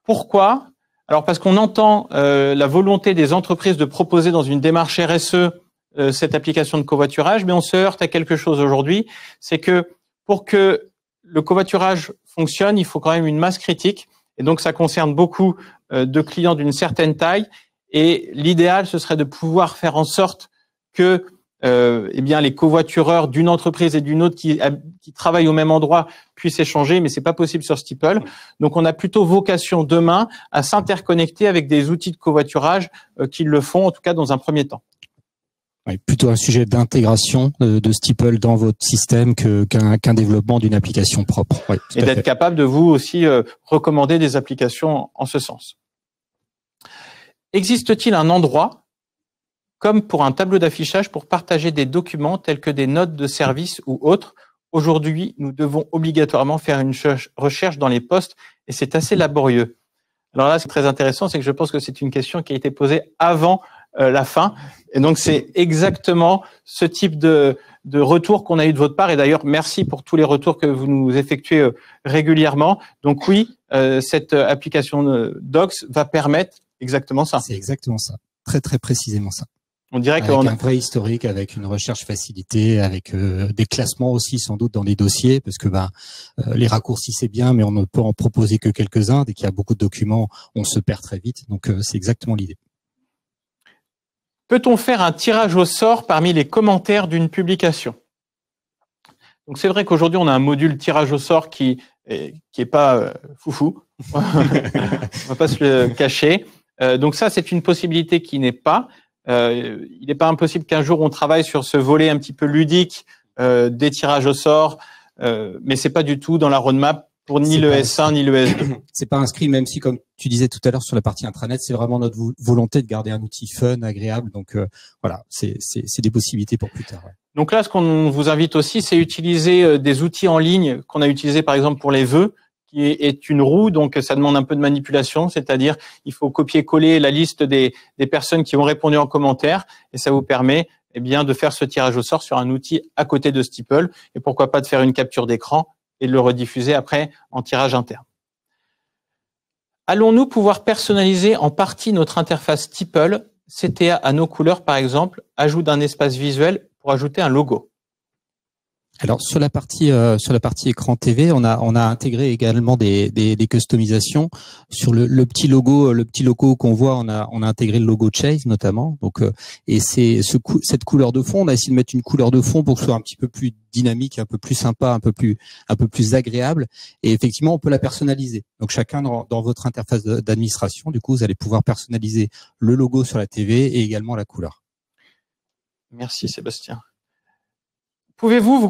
S1: Pourquoi? Alors parce qu'on entend la volonté des entreprises de proposer dans une démarche RSE cette application de covoiturage, mais on se heurte à quelque chose aujourd'hui, c'est que pour que le covoiturage fonctionne, il faut quand même une masse critique, et donc ça concerne beaucoup de clients d'une certaine taille, et l'idéal ce serait de pouvoir faire en sorte que eh bien les covoitureurs d'une entreprise et d'une autre qui travaillent au même endroit puissent échanger, mais c'est pas possible sur Steeple. Donc on a plutôt vocation demain à s'interconnecter avec des outils de covoiturage qui le font, en tout cas dans un premier temps.
S2: Oui, plutôt un sujet d'intégration de Steeple dans votre système qu'un développement d'une application propre. Oui,
S1: et d'être capable de vous aussi recommander des applications en ce sens. Existe-t-il un endroit, comme pour un tableau d'affichage, pour partager des documents tels que des notes de service ou autres? Aujourd'hui, nous devons obligatoirement faire une recherche dans les postes et c'est assez laborieux. Alors là, c'est très intéressant, c'est que je pense que c'est une question qui a été posée avant la fin. Et donc, c'est exactement ce type de retour qu'on a eu de votre part. Et d'ailleurs, merci pour tous les retours que vous nous effectuez régulièrement. Donc oui, cette application Docs va permettre exactement ça.
S2: C'est exactement ça. Très, très précisément ça.
S1: On dirait
S2: qu'on a un vrai historique, avec une recherche facilitée, avec des classements aussi sans doute dans les dossiers, parce que les raccourcis c'est bien, mais on ne peut en proposer que quelques-uns. Dès qu'il y a beaucoup de documents, on se perd très vite. Donc c'est exactement l'idée.
S1: Peut-on faire un tirage au sort parmi les commentaires d'une publication? Donc c'est vrai qu'aujourd'hui on a un module tirage au sort qui est pas foufou. On va pas se le cacher. Donc ça c'est une possibilité qui n'est pas. Il n'est pas impossible qu'un jour on travaille sur ce volet un petit peu ludique des tirages au sort, mais c'est pas du tout dans la roadmap pour ni le S1 ni le S2.
S2: C'est pas inscrit, même si, comme tu disais tout à l'heure sur la partie intranet, c'est vraiment notre volonté de garder un outil fun, agréable. Donc voilà, c'est des possibilités pour plus tard. Ouais.
S1: Donc là, ce qu'on vous invite aussi, c'est utiliser des outils en ligne qu'on a utilisés par exemple pour les vœux, qui est une roue, donc ça demande un peu de manipulation, c'est-à-dire il faut copier-coller la liste des personnes qui ont répondu en commentaire, et ça vous permet de faire ce tirage au sort sur un outil à côté de Steeple, et pourquoi pas de faire une capture d'écran et de le rediffuser après en tirage interne. Allons-nous pouvoir personnaliser en partie notre interface Steeple CTA à nos couleurs, par exemple, ajout d'un espace visuel pour ajouter un logo?
S2: Alors sur la partie écran TV, on a intégré également des customisations sur le petit logo qu'on voit. On a intégré le logo Chase notamment. Donc et c'est cette couleur de fond. On a essayé de mettre une couleur de fond pour que ce soit un petit peu plus dynamique, un peu plus sympa, un peu plus agréable. Et effectivement, on peut la personnaliser. Donc chacun dans votre interface d'administration, du coup, vous allez pouvoir personnaliser le logo sur la TV et également la couleur.
S1: Merci Sébastien. Pouvez-vous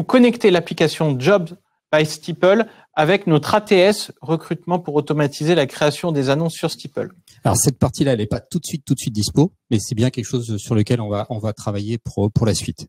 S1: connecter l'application Jobs by Steeple avec notre ATS recrutement pour automatiser la création des annonces sur Steeple?
S2: Alors cette partie-là, elle n'est pas tout de suite dispo, mais c'est bien quelque chose sur lequel on va travailler pour la suite.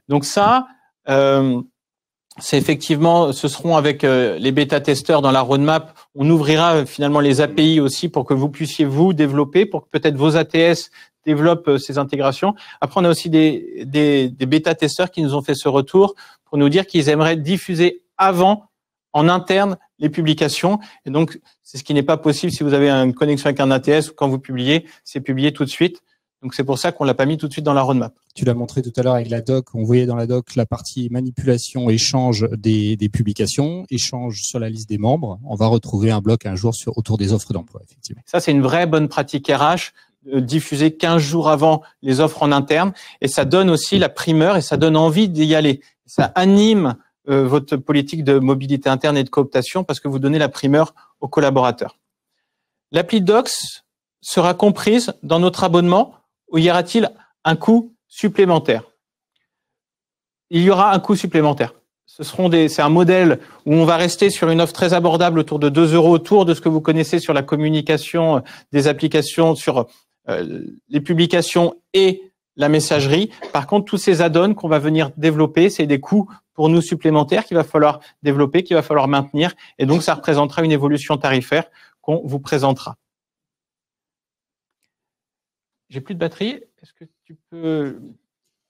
S1: Donc ça, c'est effectivement, ce seront avec les bêta-testeurs dans la roadmap. On ouvrira finalement les API aussi pour que vous puissiez vous développer, pour que peut-être vos ATS développent ces intégrations. Après, on a aussi des bêta-testeurs qui nous ont fait ce retour pour nous dire qu'ils aimeraient diffuser avant, en interne, les publications. Et donc, c'est ce qui n'est pas possible si vous avez une connexion avec un ATS ou quand vous publiez, c'est publié tout de suite. Donc, c'est pour ça qu'on l'a pas mis tout de suite dans la roadmap.
S2: Tu l'as montré tout à l'heure avec la doc. On voyait dans la doc la partie manipulation, échange des publications, échange sur la liste des membres. On va retrouver un bloc un jour autour des offres d'emploi, effectivement.
S1: Ça, c'est une vraie bonne pratique RH, diffuser 15 jours avant les offres en interne. Et ça donne aussi la primeur et ça donne envie d'y aller. Ça anime votre politique de mobilité interne et de cooptation parce que vous donnez la primeur aux collaborateurs. L'appli Docs sera comprise dans notre abonnement ou y aura-t-il un coût supplémentaire? Il y aura un coût supplémentaire. C'est un modèle où on va rester sur une offre très abordable autour de 2 €, autour de ce que vous connaissez sur la communication des applications, sur les publications et la messagerie. Par contre, tous ces add-ons qu'on va venir développer, c'est des coûts pour nous supplémentaires qu'il va falloir développer, qu'il va falloir maintenir. Et donc, ça représentera une évolution tarifaire qu'on vous présentera. J'ai plus de batterie. Est-ce que tu peux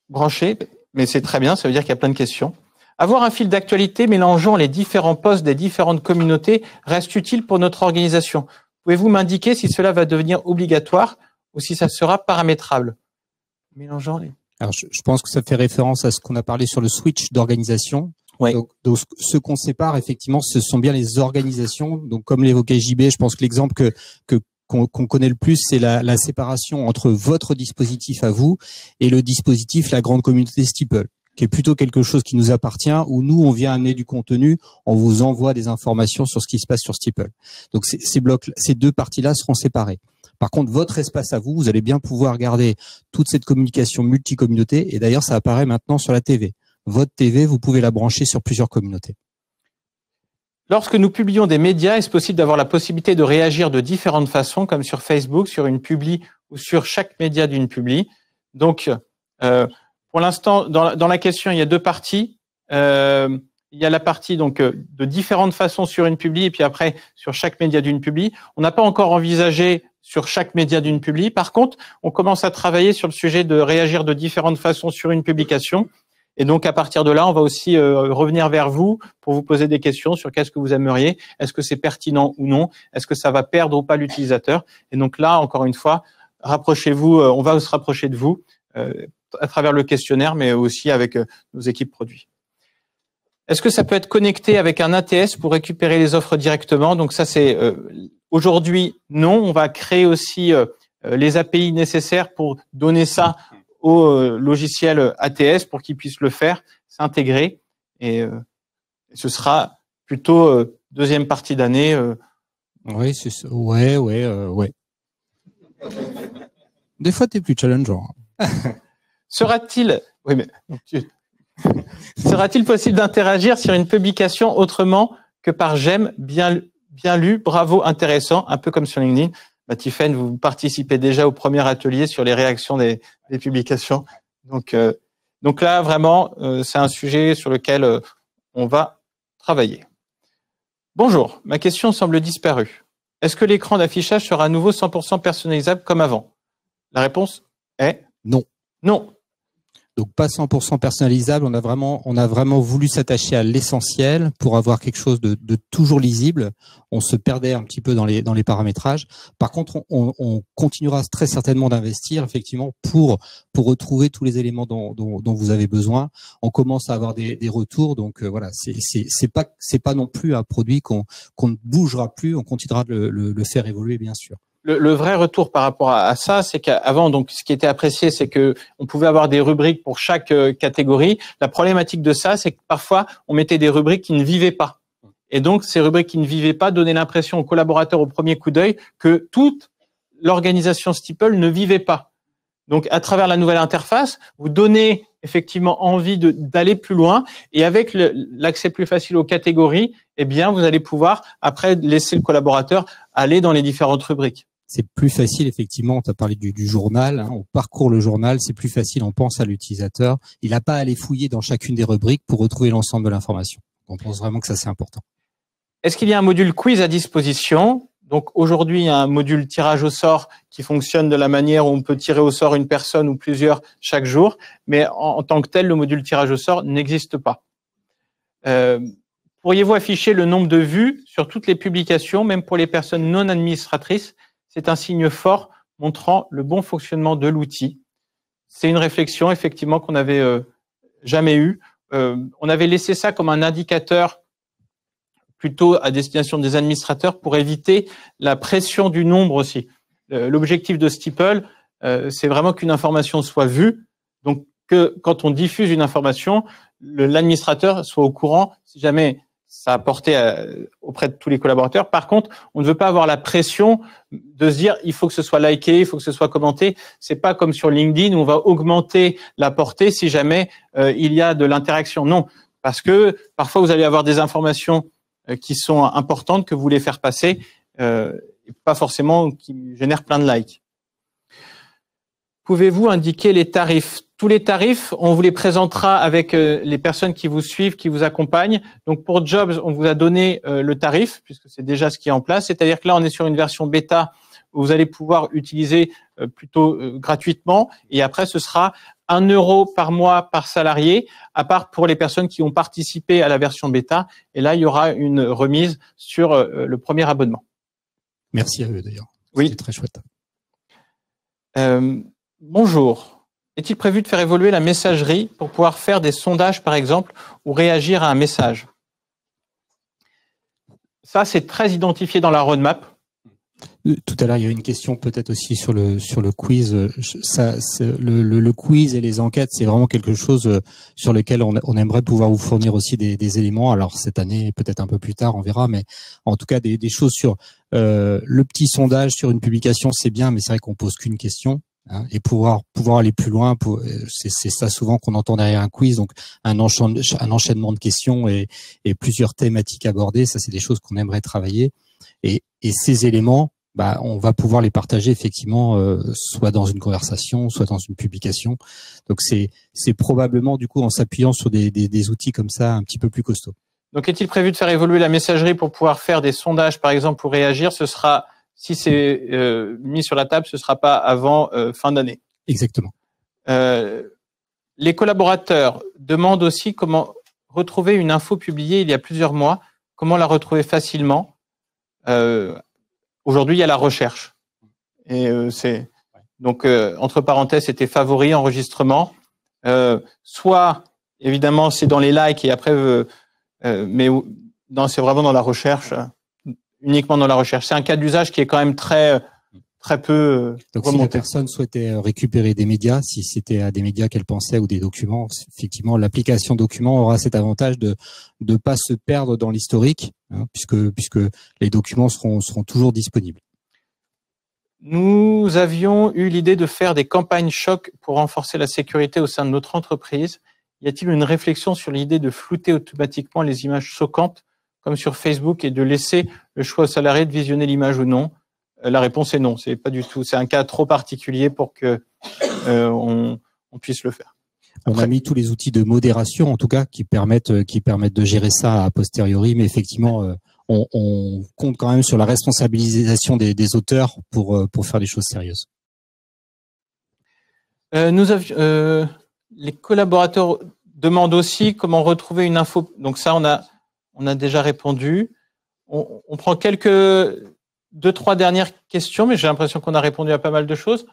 S1: brancher? Mais c'est très bien, ça veut dire qu'il y a plein de questions. Avoir un fil d'actualité mélangeant les différents posts des différentes communautés reste utile pour notre organisation. Pouvez-vous m'indiquer si cela va devenir obligatoire ou si ça sera paramétrable? Mélangeant les...
S2: Alors, je pense que ça fait référence à ce qu'on a parlé sur le switch d'organisation.
S1: Oui.
S2: Donc, ce qu'on sépare, effectivement, ce sont bien les organisations. Donc, comme l'évoquait JB, je pense que l'exemple qu'on connaît le plus, c'est la séparation entre votre dispositif à vous et le dispositif, la grande communauté Steeple, qui est plutôt quelque chose qui nous appartient, où nous, on vient amener du contenu, on vous envoie des informations sur ce qui se passe sur Steeple. Donc, ces deux parties-là seront séparées. Par contre, votre espace à vous, vous allez bien pouvoir garder toute cette communication multi-communauté. Et d'ailleurs, ça apparaît maintenant sur la TV. Votre TV, vous pouvez la brancher sur plusieurs communautés.
S1: Lorsque nous publions des médias, est-ce possible d'avoir la possibilité de réagir de différentes façons, comme sur Facebook, sur une publi ou sur chaque média d'une publi? Donc, pour l'instant, dans la question, il y a deux parties. Il y a la partie donc de différentes façons sur une publi et puis après sur chaque média d'une publi. On n'a pas encore envisagé sur chaque média d'une publi. Par contre, on commence à travailler sur le sujet de réagir de différentes façons sur une publication. Et donc, à partir de là, on va aussi revenir vers vous pour vous poser des questions sur qu'est-ce que vous aimeriez. Est-ce que c'est pertinent ou non? Est-ce que ça va perdre ou pas l'utilisateur? Et donc là, encore une fois, rapprochez-vous. On va se rapprocher de vous à travers le questionnaire, mais aussi avec nos équipes produits. Est-ce que ça peut être connecté avec un ATS pour récupérer les offres directement? Donc ça, c'est aujourd'hui, non. On va créer aussi les API nécessaires pour donner ça au logiciel ATS pour qu'il puisse le faire, s'intégrer. Et ce sera plutôt deuxième partie d'année.
S2: Oui, c'est ça. Ouais. Des fois, t'es plus challengeant.
S1: Sera-t-il possible d'interagir sur une publication autrement que par j'aime, bien lu, bravo, intéressant, un peu comme sur LinkedIn? Tiffaine, vous participez déjà au premier atelier sur les réactions des publications. Donc là, vraiment, c'est un sujet sur lequel on va travailler. Bonjour, ma question semble disparue. Est-ce que l'écran d'affichage sera à nouveau 100% personnalisable comme avant? La réponse est
S2: non.
S1: Non.
S2: Donc pas 100% personnalisable, on a vraiment voulu s'attacher à l'essentiel pour avoir quelque chose de toujours lisible. On se perdait un petit peu dans les paramétrages. Par contre, on continuera très certainement d'investir effectivement pour retrouver tous les éléments dont vous avez besoin. On commence à avoir des retours, donc voilà, c'est pas non plus un produit qu'on ne bougera plus. On continuera de le faire évoluer, bien sûr.
S1: Le vrai retour par rapport à ça, c'est qu'avant, donc, ce qui était apprécié, c'est que on pouvait avoir des rubriques pour chaque catégorie. La problématique de ça, c'est que parfois, on mettait des rubriques qui ne vivaient pas. Et donc, ces rubriques qui ne vivaient pas donnaient l'impression aux collaborateurs au premier coup d'œil que toute l'organisation Steeple ne vivait pas. Donc, à travers la nouvelle interface, vous donnez effectivement envie d'aller plus loin. Et avec l'accès plus facile aux catégories, eh bien, vous allez pouvoir après laisser le collaborateur aller dans les différentes rubriques.
S2: C'est plus facile, effectivement, tu as parlé du journal, hein, on parcourt le journal, c'est plus facile, on pense à l'utilisateur. Il n'a pas à aller fouiller dans chacune des rubriques pour retrouver l'ensemble de l'information. On pense vraiment que ça, c'est important.
S1: Est-ce qu'il y a un module quiz à disposition? Donc aujourd'hui, il y a un module tirage au sort qui fonctionne de la manière où on peut tirer au sort une personne ou plusieurs chaque jour, mais en tant que tel, le module tirage au sort n'existe pas. Pourriez-vous afficher le nombre de vues sur toutes les publications, même pour les personnes non administratrices? C'est un signe fort montrant le bon fonctionnement de l'outil. C'est une réflexion effectivement qu'on n'avait jamais eue. On avait laissé ça comme un indicateur plutôt à destination des administrateurs pour éviter la pression du nombre aussi. L'objectif de Steeple, c'est vraiment qu'une information soit vue, donc que quand on diffuse une information, l'administrateur soit au courant si jamais ça a porté auprès de tous les collaborateurs. Par contre, on ne veut pas avoir la pression de se dire il faut que ce soit liké, il faut que ce soit commenté. C'est pas comme sur LinkedIn où on va augmenter la portée si jamais il y a de l'interaction. Non, parce que parfois vous allez avoir des informations qui sont importantes que vous voulez faire passer, et pas forcément qui génèrent plein de likes. Pouvez-vous indiquer les tarifs? Tous les tarifs, on vous les présentera avec les personnes qui vous suivent, qui vous accompagnent. Donc pour Jobs, on vous a donné le tarif, puisque c'est déjà ce qui est en place. C'est-à-dire que là, on est sur une version bêta où vous allez pouvoir utiliser plutôt gratuitement. Et après, ce sera 1 € par mois par salarié, à part pour les personnes qui ont participé à la version bêta. Et là, il y aura une remise sur le premier abonnement.
S2: Merci à eux d'ailleurs.
S1: Oui.
S2: C'est très chouette.
S1: Bonjour. Est-il prévu de faire évoluer la messagerie pour pouvoir faire des sondages, par exemple, ou réagir à un message? Ça, c'est très identifié dans la roadmap.
S2: Tout à l'heure, il y a une question peut-être aussi sur le quiz. Le quiz et les enquêtes, c'est vraiment quelque chose sur lequel on aimerait pouvoir vous fournir aussi des éléments. Alors cette année, peut-être un peu plus tard, on verra, mais en tout cas des choses sur le petit sondage sur une publication, c'est bien, mais c'est vrai qu'on pose qu'une question. Hein, et pouvoir aller plus loin, c'est ça souvent qu'on entend derrière un quiz, donc un enchaînement de questions et plusieurs thématiques abordées, ça c'est des choses qu'on aimerait travailler. Et ces éléments, on va pouvoir les partager effectivement, soit dans une conversation, soit dans une publication. Donc c'est probablement du coup en s'appuyant sur des outils comme ça un petit peu plus costauds.
S1: Donc est-il prévu de faire évoluer la messagerie pour pouvoir faire des sondages, par exemple, pour réagir? Ce sera, si c'est mis sur la table, ce sera pas avant fin d'année.
S2: Exactement.
S1: Les collaborateurs demandent aussi comment retrouver une info publiée il y a plusieurs mois, comment la retrouver facilement. Aujourd'hui, il y a la recherche. Et donc, entre parenthèses, c'était favori, enregistrement. Soit, évidemment, c'est dans les likes et après, mais non, c'est vraiment dans la recherche. Uniquement dans la recherche. C'est un cas d'usage qui est quand même très peu
S2: donc
S1: remonté.
S2: Si la personne souhaitait récupérer des médias, si c'était à des médias qu'elle pensait ou des documents, effectivement, l'application document aura cet avantage de pas se perdre dans l'historique, hein, puisque les documents seront toujours disponibles.
S1: Nous avions eu l'idée de faire des campagnes choc pour renforcer la sécurité au sein de notre entreprise. Y a-t-il une réflexion sur l'idée de flouter automatiquement les images choquantes comme sur Facebook et de laisser le choix aux salariés de visionner l'image ou non? La réponse est non, c'est pas du tout. C'est un cas trop particulier pour que on puisse le faire.
S2: Après, on a mis tous les outils de modération, en tout cas, qui permettent de gérer ça a posteriori, mais effectivement, on compte quand même sur la responsabilisation des auteurs pour faire des choses sérieuses.
S1: Les collaborateurs demandent aussi comment retrouver une info. Donc ça, on a déjà répondu. On prend 2-3 dernières questions, mais j'ai l'impression qu'on a répondu à pas mal de choses.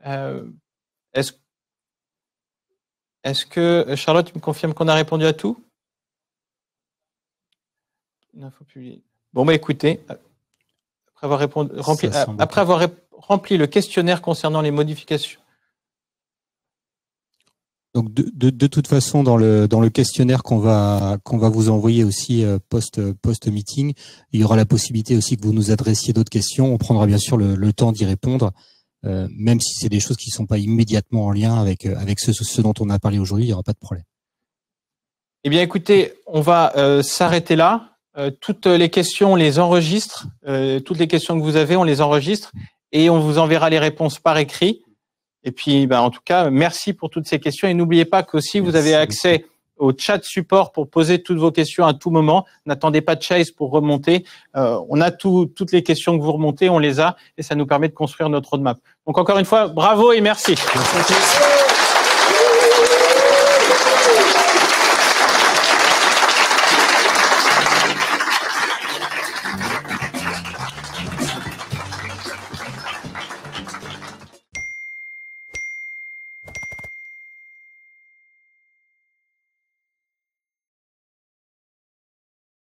S1: Est-ce que, Charlotte, tu me confirmes qu'on a répondu à tout? Une info publiée. Bon, bah écoutez, après avoir rempli le questionnaire concernant les modifications.
S2: Donc de toute façon, dans le questionnaire qu'on va vous envoyer aussi post meeting, il y aura la possibilité aussi que vous nous adressiez d'autres questions. On prendra bien sûr le temps d'y répondre, même si c'est des choses qui ne sont pas immédiatement en lien avec ce dont on a parlé aujourd'hui, il n'y aura pas de problème.
S1: Eh bien, écoutez, on va s'arrêter là. Toutes les questions, on les enregistre. Toutes les questions que vous avez, on les enregistre et on vous enverra les réponses par écrit. Et puis, en tout cas, merci pour toutes ces questions. Et n'oubliez pas qu'aussi, vous avez accès au chat support pour poser toutes vos questions à tout moment. N'attendez pas de Chase pour remonter. On a toutes les questions que vous remontez, on les a et ça nous permet de construire notre roadmap. Donc, encore une fois, bravo et merci.
S3: Merci.